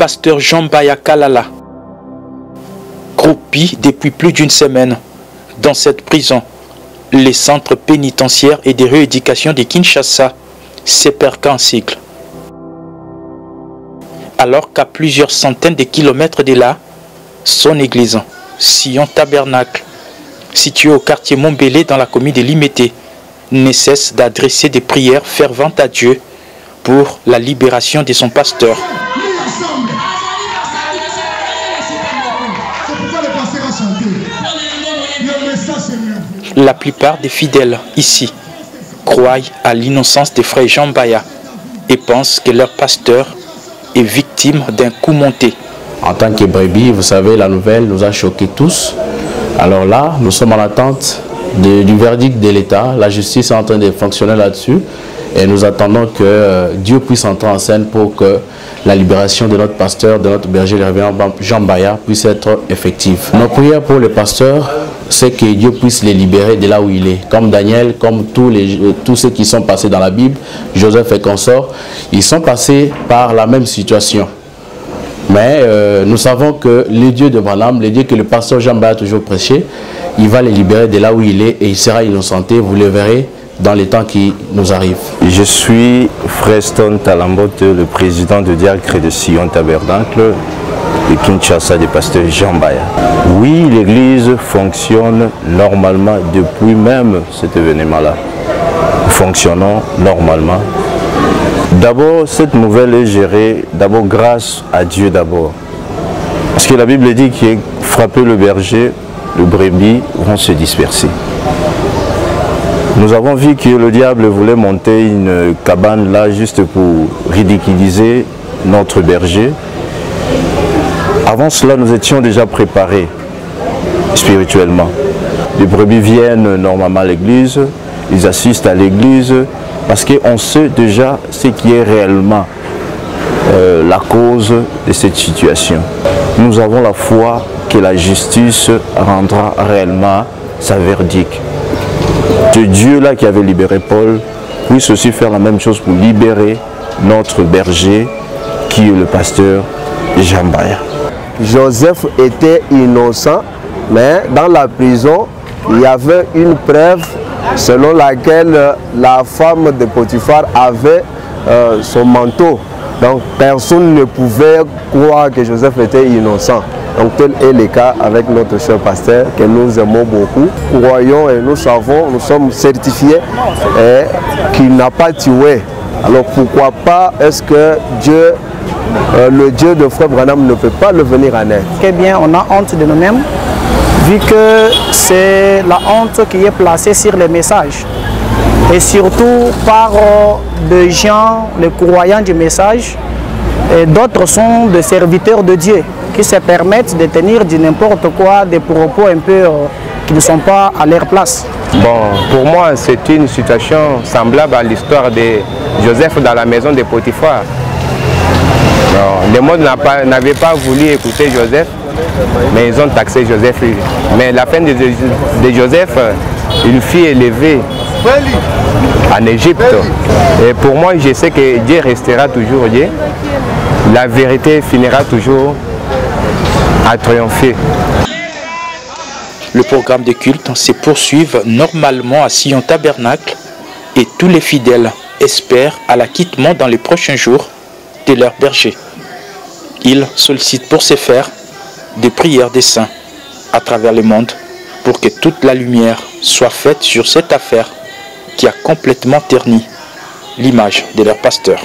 pasteur Jean-Baya Kalala, croupi depuis plus d'une semaine dans cette prison, les centres pénitentiaires et de rééducation de Kinshasa s'éperquent en cycle. Alors qu'à plusieurs centaines de kilomètres de là, son église, Sion Tabernacle, située au quartier Montbélé dans la commune de Limete, ne cesse d'adresser des prières ferventes à Dieu pour la libération de son pasteur. La plupart des fidèles ici croient à l'innocence des frères Jean-Baya et pensent que leur pasteur est victime d'un coup monté. En tant que brebis, vous savez, la nouvelle nous a choqués tous. Alors là, nous sommes en attente du verdict de l'État. La justice est en train de fonctionner là-dessus. Et nous attendons que Dieu puisse entrer en scène pour que la libération de notre pasteur, de notre berger, le révérend Jean-Baya, puisse être effective. Nos prières pour le pasteur, c'est que Dieu puisse les libérer de là où il est. Comme Daniel, comme tous ceux qui sont passés dans la Bible, Joseph et consorts, ils sont passés par la même situation. Mais nous savons que le Dieu de Branham, le Dieu que le pasteur Jean-Baya a toujours prêché, il va les libérer de là où il est et il sera innocenté. Vous le verrez dans les temps qui nous arrivent. Je suis Freston Talambote, le président de diacre de Sion Tabernacle de Kinshasa, du pasteur Jean-Baya. Oui, l'église fonctionne normalement depuis même cet événement-là. Nous fonctionnons normalement. D'abord, cette nouvelle est gérée d'abord grâce à Dieu d'abord. Parce que la Bible dit qu'il frapper le berger, le brebis vont se disperser. Nous avons vu que le diable voulait monter une cabane là juste pour ridiculiser notre berger. Avant cela, nous étions déjà préparés spirituellement. Les brebis viennent normalement à l'église, ils assistent à l'église parce qu'on sait déjà ce qui est réellement la cause de cette situation. Nous avons la foi que la justice rendra réellement sa verdict. Que Dieu là qui avait libéré Paul puisse aussi faire la même chose pour libérer notre berger qui est le pasteur Jean-Baya. Joseph était innocent, mais dans la prison, il y avait une preuve selon laquelle la femme de Potiphar avait son manteau. Donc personne ne pouvait croire que Joseph était innocent. Donc tel est le cas avec notre cher pasteur que nous aimons beaucoup. Croyons et nous savons, nous sommes certifiés qu'il n'a pas tué. Alors pourquoi pas est-ce que Dieu, le Dieu de Frère Branham ne peut pas le venir en aide? Eh bien, on a honte de nous-mêmes, vu que c'est la honte qui est placée sur les messages. Et surtout par des gens, les croyants du message, et d'autres sont des serviteurs de Dieu, qui se permettent de tenir du n'importe quoi, des propos un peu qui ne sont pas à leur place. Bon, pour moi, c'est une situation semblable à l'histoire de Joseph dans la maison de Potiphar. Le monde n'avait pas voulu écouter Joseph, mais ils ont taxé Joseph. Mais la fin de Joseph, il fut élevé en Égypte. Et pour moi, je sais que Dieu restera toujours Dieu. La vérité finira toujours à triompher. Le programme de culte se poursuit normalement à Sion Tabernacle et tous les fidèles espèrent à l'acquittement dans les prochains jours de leur berger. Ils sollicitent pour ce faire des prières des saints à travers le monde pour que toute la lumière soit faite sur cette affaire qui a complètement terni l'image de leur pasteur.